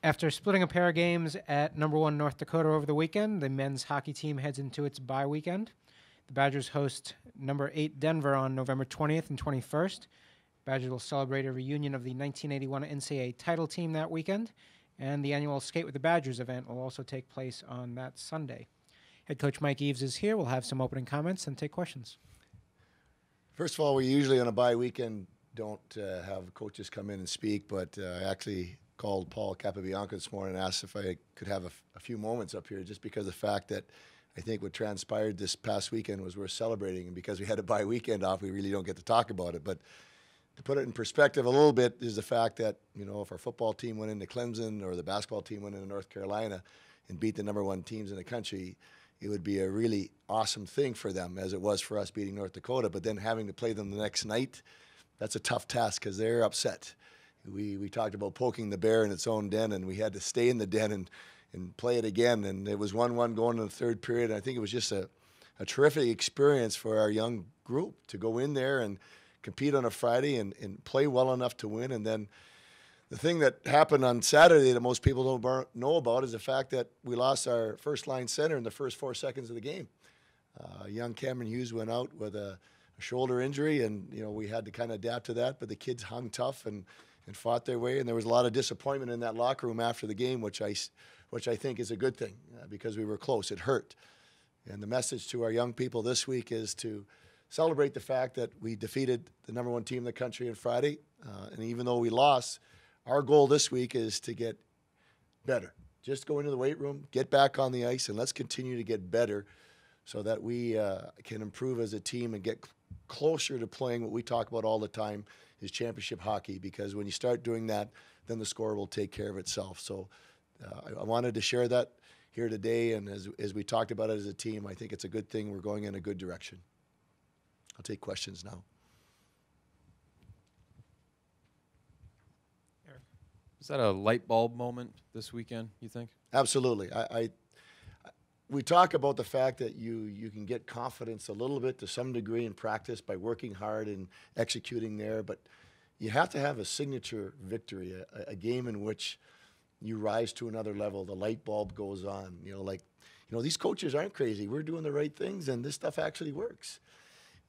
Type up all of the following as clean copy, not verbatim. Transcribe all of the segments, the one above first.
After splitting a pair of games at number 1 North Dakota over the weekend, the men's hockey team heads into its bye weekend. The Badgers host number 8 Denver on November 20th and 21st. Badgers will celebrate a reunion of the 1981 NCAA title team that weekend, and the annual Skate with the Badgers event will also take place on that Sunday. Head coach Mike Eaves is here. We'll have some opening comments and take questions. First of all, we usually on a bye weekend don't have coaches come in and speak, but I actually called Paul Capabianco this morning and asked if I could have a few moments up here, just because of the fact that I think what transpired this past weekend was we're celebrating, and because we had a bye weekend off, we really don't get to talk about it. But to put it in perspective a little bit is the fact that, you know, if our football team went into Clemson or the basketball team went into North Carolina and beat the number 1 teams in the country, it would be a really awesome thing for them, as it was for us beating North Dakota. But then having to play them the next night, that's a tough task because they're upset. We talked about poking the bear in its own den, and we had to stay in the den and play it again. And it was 1-1 going to the third period. And I think it was just a terrific experience for our young group to go in there and compete on a Friday and play well enough to win. And then the thing that happened on Saturday that most people don't know about is the fact that we lost our first-line center in the first 4 seconds of the game. Young Cameron Hughes went out with a shoulder injury, and you know we had to kind of adapt to that. But the kids hung tough and fought their way, and there was a lot of disappointment in that locker room after the game, which I think is a good thing because we were close. It hurt. And the message to our young people this week is to celebrate the fact that we defeated the number 1 team in the country on Friday. And even though we lost, our goal this week is to get better. Just go into the weight room, get back on the ice, and let's continue to get better so that we can improve as a team and get closer to playing what we talk about all the time is championship hockey, because when you start doing that, then the score will take care of itself. So I wanted to share that here today, and as we talked about it as a team, I think it's a good thing. We're going in a good direction. I'll take questions now. Is that a light bulb moment this weekend, you think? Absolutely. We talk about the fact that you can get confidence a little bit to some degree in practice by working hard and executing there, but you have to have a signature victory, a game in which you rise to another level, the light bulb goes on. These coaches aren't crazy. We're doing the right things, and this stuff actually works.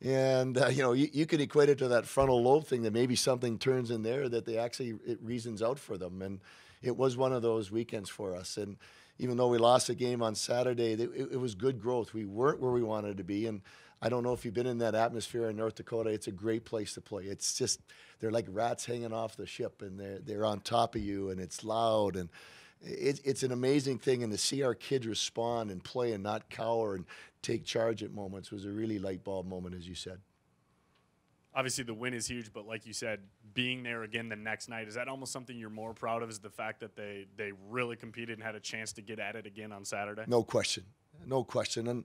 And, you can equate it to that frontal lobe thing, that maybe something turns in there that it reasons out for them. And it was one of those weekends for us. And even though we lost a game on Saturday, it was good growth. We weren't where we wanted to be. And I don't know if you've been in that atmosphere in North Dakota. It's a great place to play. It's just, they're like rats hanging off the ship, and they're on top of you, and it's loud. And it's an amazing thing. And to see our kids respond and play and not cower and take charge at moments was a really light bulb moment, as you said. Obviously, the win is huge, but like you said, being there again the next night, is that almost something you're more proud of, is the fact that they really competed and had a chance to get at it again on Saturday? No question. No question. And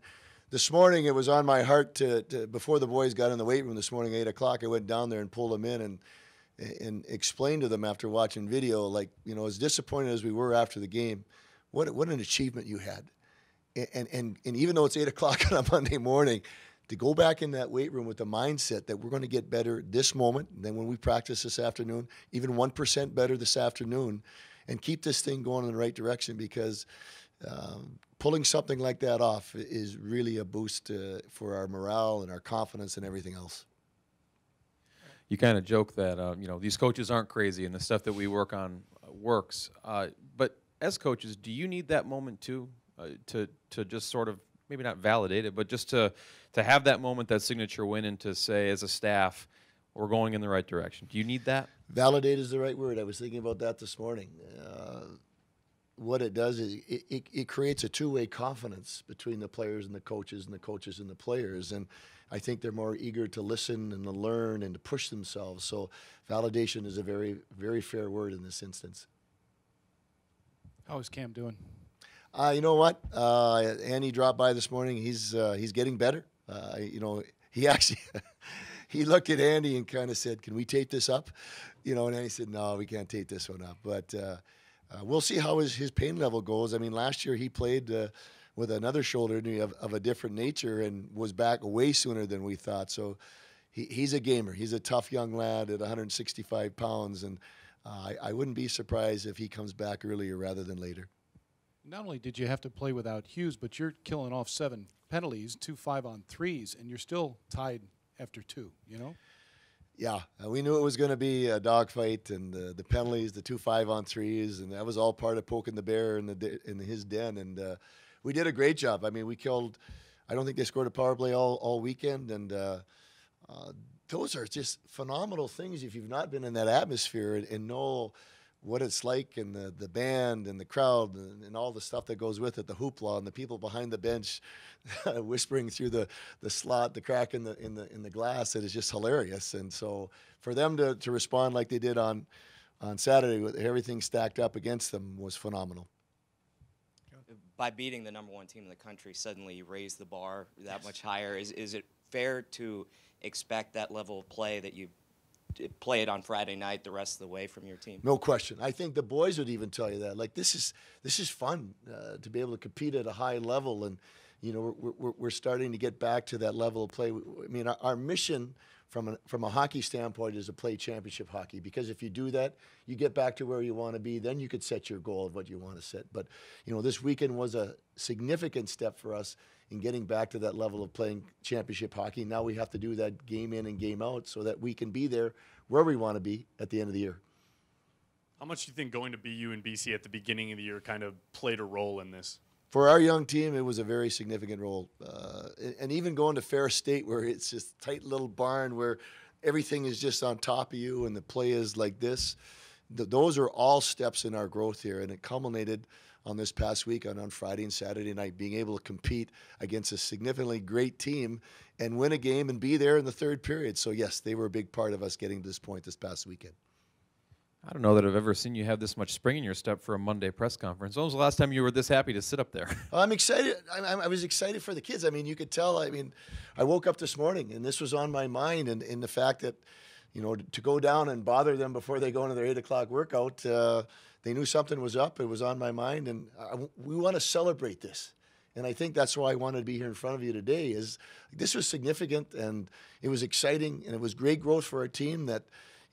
this morning it was on my heart to before the boys got in the weight room this morning, 8 o'clock, I went down there and pulled them in and explained to them after watching video, as disappointed as we were after the game, what an achievement you had. And even though it's 8 o'clock on a Monday morning, to go back in that weight room with the mindset that we're going to get better this moment, and then when we practice this afternoon, even 1% better this afternoon, and keep this thing going in the right direction, because pulling something like that off is really a boost for our morale and our confidence and everything else. You kind of joke that, these coaches aren't crazy and the stuff that we work on works. But as coaches, do you need that moment too? To just sort of maybe not validate it, but just to have that moment, that signature win, and to say as a staff, we're going in the right direction. Do you need that? Validate is the right word. I was thinking about that this morning. What it does is it creates a two-way confidence between the players and the coaches and the players. And I think they're more eager to listen and to learn and to push themselves. So validation is a very, very fair word in this instance. How is Cam doing? You know what? Andy dropped by this morning. He's getting better. He actually he looked at Andy and kind of said, "Can we tape this up?" And Andy said, "No, we can't tape this one up." But we'll see how his pain level goes. I mean, last year he played with another shoulder injury of a different nature and was back way sooner than we thought. So he's a gamer. He's a tough young lad at 165 pounds, and I wouldn't be surprised if he comes back earlier rather than later. Not only did you have to play without Hughes, but you're killing off 7 penalties, 2 5-on-3s, and you're still tied after 2, you know? Yeah, we knew it was going to be a dogfight, and the penalties, the 2 5-on-3s, and that was all part of poking the bear in his den. And we did a great job. I mean, we killed. I don't think they scored a power play all weekend, and those are just phenomenal things if you've not been in that atmosphere and know what it's like, and the band and the crowd and all the stuff that goes with it, the hoopla and the people behind the bench whispering through the slot, the crack in the glass. It is just hilarious. And so for them to respond like they did on Saturday with everything stacked up against them was phenomenal. By beating the number 1 team in the country, suddenly you raise the bar that much higher. Is it fair to expect that level of play that you play it on Friday night the rest of the way from your team? No question. I think the boys would even tell you that. Like, this is fun to be able to compete at a high level, and you know we're starting to get back to that level of play. I mean, our mission from a hockey standpoint is to play championship hockey, because if you do that, you get back to where you want to be. Then you could set your goal of what you want to set. But you know, this weekend was a significant step for us in getting back to that level of playing championship hockey. Now we have to do that game in and game out so that we can be there where we want to be at the end of the year. How much do you think going to BU and BC at the beginning of the year kind of played a role in this? For our young team, it was a very significant role. And even going to Fair State, where it's just a tight little barn where everything is just on top of you and the play is like this, those are all steps in our growth here. And it culminated on this past week on Friday and Saturday night, being able to compete against a significantly great team and win a game and be there in the third period. So, yes, they were a big part of us getting to this point this past weekend. I don't know that I've ever seen you have this much spring in your step for a Monday press conference. When was the last time you were this happy to sit up there? I'm excited. I was excited for the kids. I mean, you could tell. I mean, I woke up this morning and this was on my mind, and in the fact that, you know, to go down and bother them before they go into their 8 o'clock workout, they knew something was up. It was on my mind, and we want to celebrate this. And I think that's why I wanted to be here in front of you today. Is this was significant, and it was exciting, and it was great growth for our team. That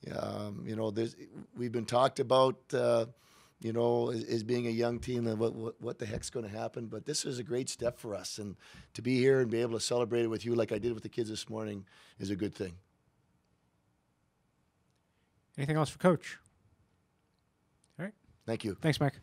you know, we've been talked about, you know, as being a young team, and what the heck's going to happen. But this is a great step for us, and to be here and be able to celebrate it with you, like I did with the kids this morning, is a good thing. Anything else for Coach? All right. Thank you. Thanks, Mike.